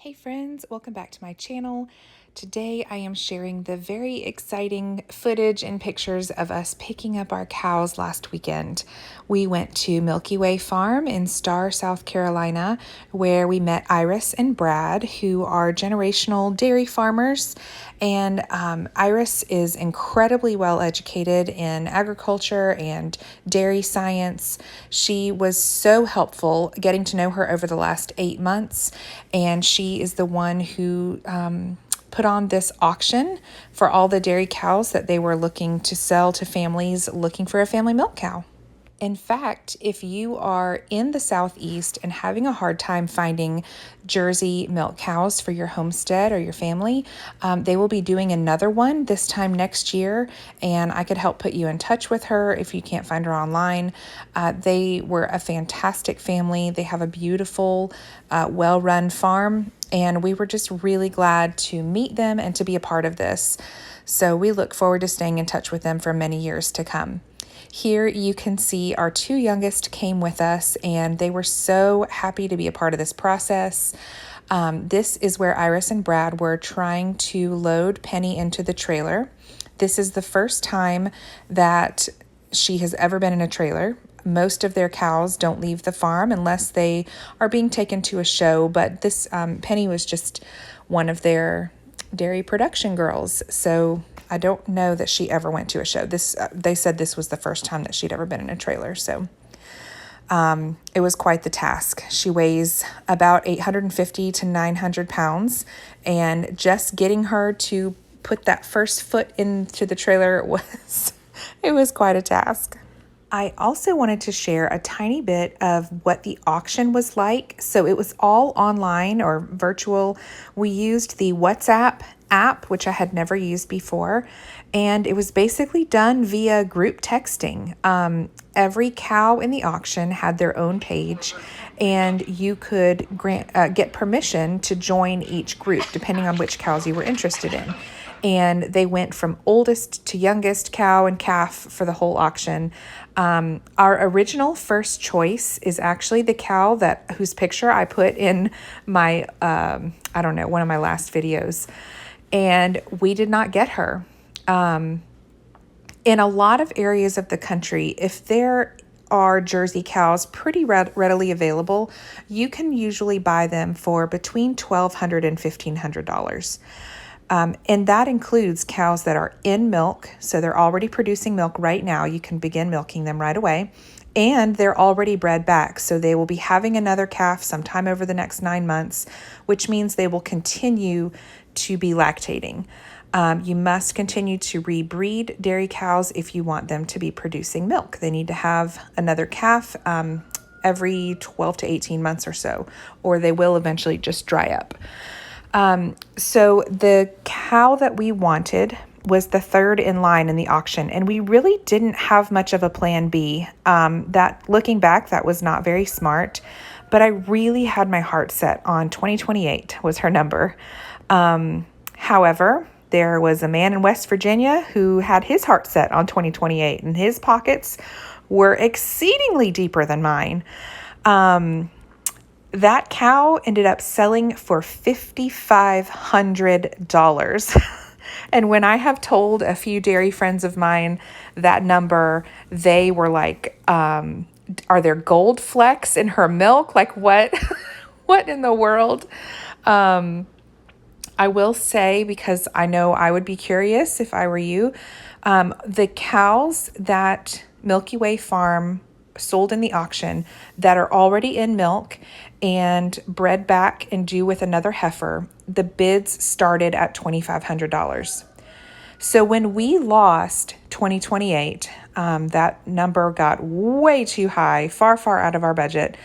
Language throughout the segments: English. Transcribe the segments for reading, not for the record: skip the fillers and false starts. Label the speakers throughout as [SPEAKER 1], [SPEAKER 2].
[SPEAKER 1] Hey friends, welcome back to my channel. Today I am sharing the very exciting footage and pictures of us picking up our cows last weekend. We went to Milky Way Farm in Star, South Carolina, where we met Iris and Brad, who are generational dairy farmers. And Iris is incredibly well educated in agriculture and dairy science. She was so helpful getting to know her over the last 8 months, and she is the one who put on this auction for all the dairy cows that they were looking to sell to families looking for a family milk cow. In fact, if you are in the Southeast and having a hard time finding Jersey milk cows for your homestead or your family, they will be doing another one this time next year, and I could help put you in touch with her if you can't find her online. They were a fantastic family. They have a beautiful, well-run farm, and we were just really glad to meet them and to be a part of this. So we look forward to staying in touch with them for many years to come. Here you can see our two youngest came with us, and they were so happy to be a part of this process. This is where Iris and Brad were trying to load Penny into the trailer. This is the first time that she has ever been in a trailer. Most of their cows don't leave the farm unless they are being taken to a show, but this Penny was just one of their dairy production girls, so I don't know that she ever went to a show. They said this was the first time that she'd ever been in a trailer, so it was quite the task. She weighs about 850 to 900 pounds, and just getting her to put that first foot into the trailer it was quite a task. I also wanted to share a tiny bit of what the auction was like. So it was all online or virtual. We used the WhatsApp app, which I had never used before, and it was basically done via group texting. Every cow in the auction had their own page, and you could get permission to join each group depending on which cows you were interested in. And they went from oldest to youngest cow and calf for the whole auction. Our original first choice is actually the cow whose picture I put in my, one of my last videos. And we did not get her. In a lot of areas of the country, if there are Jersey cows pretty readily available, you can usually buy them for between $1,200 and $1,500. And that includes cows that are in milk, so they're already producing milk right now. You can begin milking them right away. And they're already bred back, so they will be having another calf sometime over the next 9 months, which means they will continue to be lactating. You must continue to rebreed dairy cows if you want them to be producing milk. They need to have another calf every 12 to 18 months or so, or they will eventually just dry up. So the cow that we wanted was the third in line in the auction, and we really didn't have much of a plan B. Looking back, that was not very smart, but I really had my heart set on 2028 was her number. However, there was a man in West Virginia who had his heart set on 2028, and his pockets were exceedingly deeper than mine. That cow ended up selling for $5,500. And when I have told a few dairy friends of mine that number, they were like, are there gold flecks in her milk? Like what? What in the world? I will say, because I know I would be curious if I were you, the cows that Milky Way Farm sold in the auction that are already in milk and bred back and due with another heifer, the bids started at $2,500. So when we lost 2028, that number got way too high, far, far out of our budget.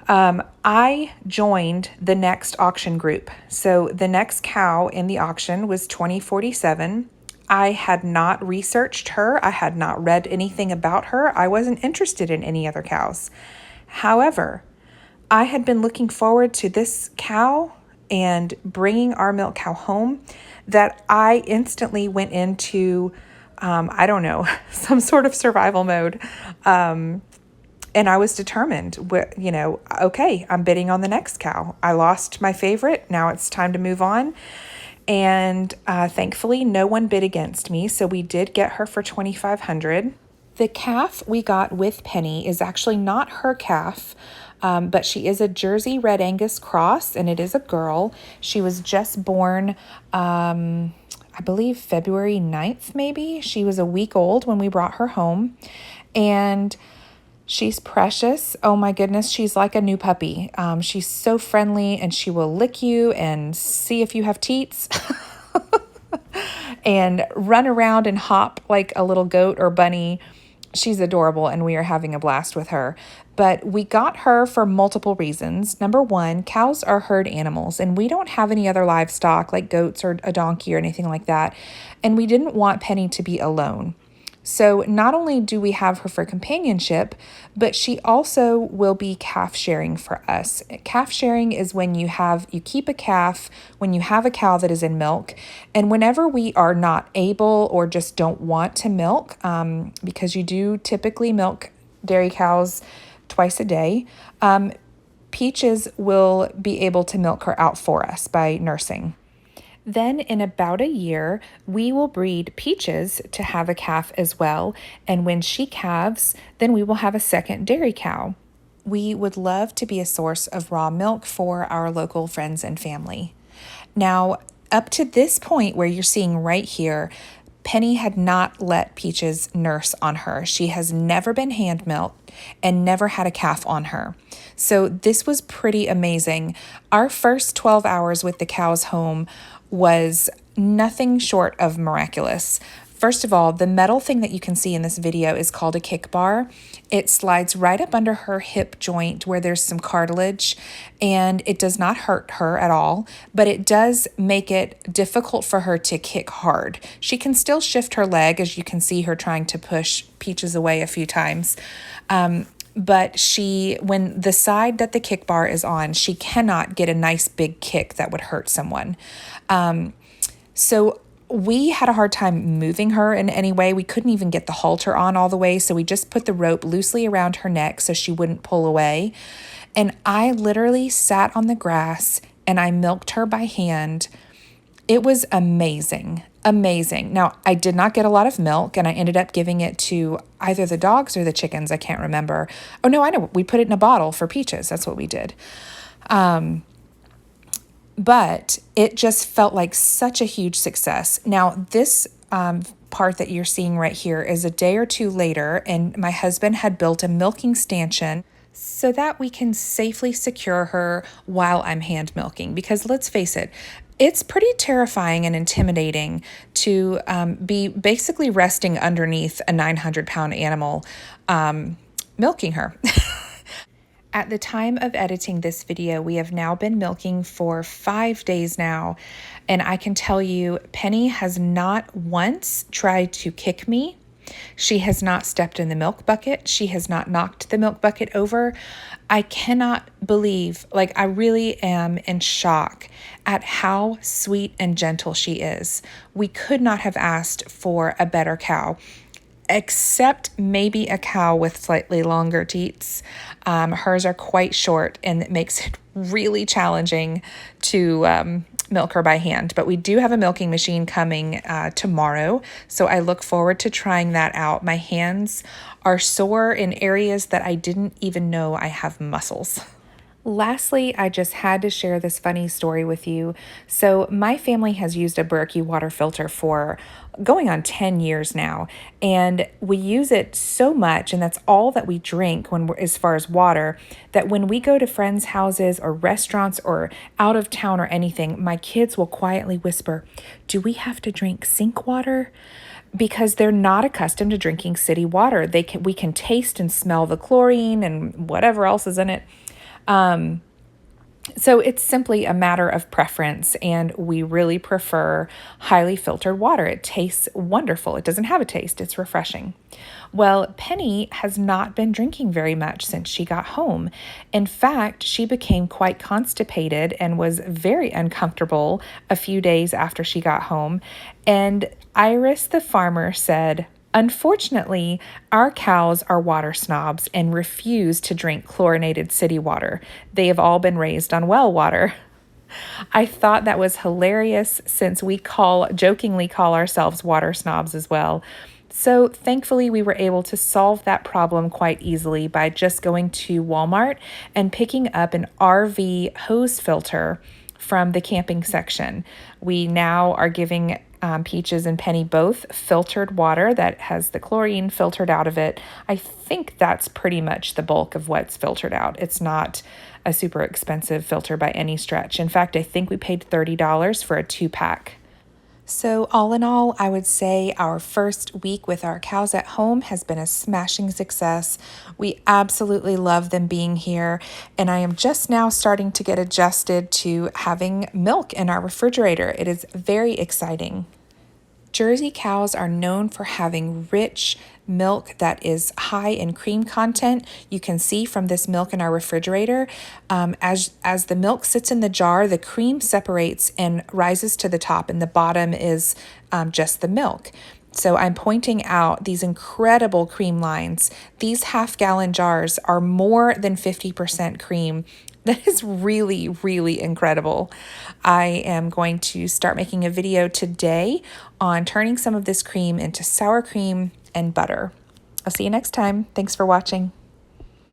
[SPEAKER 1] I joined the next auction group. So the next cow in the auction was 2047. I had not researched her. I had not read anything about her. I wasn't interested in any other cows. However, I had been looking forward to this cow and bringing our milk cow home that I instantly went into, some sort of survival mode. And I was determined, okay, I'm bidding on the next cow. I lost my favorite. Now it's time to move on. And thankfully, no one bid against me. So we did get her for $2,500. The calf we got with Penny is actually not her calf, but she is a Jersey Red Angus cross, and it is a girl. She was just born, I believe, February 9th, maybe. She was a week old when we brought her home. And she's precious. Oh my goodness, she's like a new puppy. She's so friendly, and she will lick you and see if you have teats and run around and hop like a little goat or bunny. She's adorable, and we are having a blast with her. But we got her for multiple reasons. Number one, cows are herd animals, and we don't have any other livestock like goats or a donkey or anything like that. And we didn't want Penny to be alone. So not only do we have her for companionship, but she also will be calf sharing for us. Calf sharing is when you keep a calf when you have a cow that is in milk. And whenever we are not able or just don't want to milk, because you do typically milk dairy cows twice a day, Peaches will be able to milk her out for us by nursing. Then in about a year, we will breed Peaches to have a calf as well. And when she calves, then we will have a second dairy cow. We would love to be a source of raw milk for our local friends and family. Now, up to this point where you're seeing right here, Penny had not let Peaches nurse on her. She has never been hand milked and never had a calf on her. So this was pretty amazing. Our first 12 hours with the cows home was nothing short of miraculous. First of all, the metal thing that you can see in this video is called a kick bar. It slides right up under her hip joint where there's some cartilage, and it does not hurt her at all, but it does make it difficult for her to kick hard. She can still shift her leg, as you can see her trying to push Peaches away a few times. But when the side that the kick bar is on, she cannot get a nice big kick that would hurt someone. So we had a hard time moving her in any way. We couldn't even get the halter on all the way, so we just put the rope loosely around her neck so she wouldn't pull away. And I literally sat on the grass and I milked her by hand. It was amazing. Amazing. Now, I did not get a lot of milk, and I ended up giving it to either the dogs or the chickens. I can't remember. Oh, no, I know. We put it in a bottle for Peaches. That's what we did. But it just felt like such a huge success. Now, this part that you're seeing right here is a day or two later, and my husband had built a milking stanchion so that we can safely secure her while I'm hand milking. Because let's face it, it's pretty terrifying and intimidating to be basically resting underneath a 900-pound animal milking her. At the time of editing this video, we have now been milking for 5 days now, and I can tell you, Penny has not once tried to kick me. She has not stepped in the milk bucket. She has not knocked the milk bucket over. I cannot believe, I really am in shock at how sweet and gentle she is. We could not have asked for a better cow, except maybe a cow with slightly longer teats. Hers are quite short, and it makes it really challenging to milk her by hand. But we do have a milking machine coming tomorrow, so I look forward to trying that out. My hands are sore in areas that I didn't even know I have muscles. Lastly, I just had to share this funny story with you. So my family has used a Berkey water filter for going on 10 years now, and we use it so much, and that's all that we drink as far as water, that when we go to friends' houses or restaurants or out of town or anything, my kids will quietly whisper, "Do we have to drink sink water?" Because they're not accustomed to drinking city water. We can taste and smell the chlorine and whatever else is in it. So it's simply a matter of preference, and we really prefer highly filtered water. It tastes wonderful. It doesn't have a taste. It's refreshing. Well, Penny has not been drinking very much since she got home. In fact, she became quite constipated and was very uncomfortable a few days after she got home. And Iris, the farmer, said, Unfortunately, our cows are water snobs and refuse to drink chlorinated city water. They have all been raised on well water. I thought that was hilarious since we jokingly call ourselves water snobs as well. So thankfully, we were able to solve that problem quite easily by just going to Walmart and picking up an RV hose filter from the camping section. We now are giving Peaches and Penny both filtered water that has the chlorine filtered out of it. I think that's pretty much the bulk of what's filtered out. It's not a super expensive filter by any stretch. In fact, I think we paid $30 for a 2-pack. So all in all, I would say our first week with our cows at home has been a smashing success. We absolutely love them being here, and I am just now starting to get adjusted to having milk in our refrigerator. It is very exciting. Jersey cows are known for having rich milk that is high in cream content. You can see from this milk in our refrigerator, as the milk sits in the jar, the cream separates and rises to the top, and the bottom is just the milk. So I'm pointing out these incredible cream lines. These half-gallon jars are more than 50% cream. That is really, really incredible. I am going to start making a video today on turning some of this cream into sour cream and butter. I'll see you next time. Thanks for watching.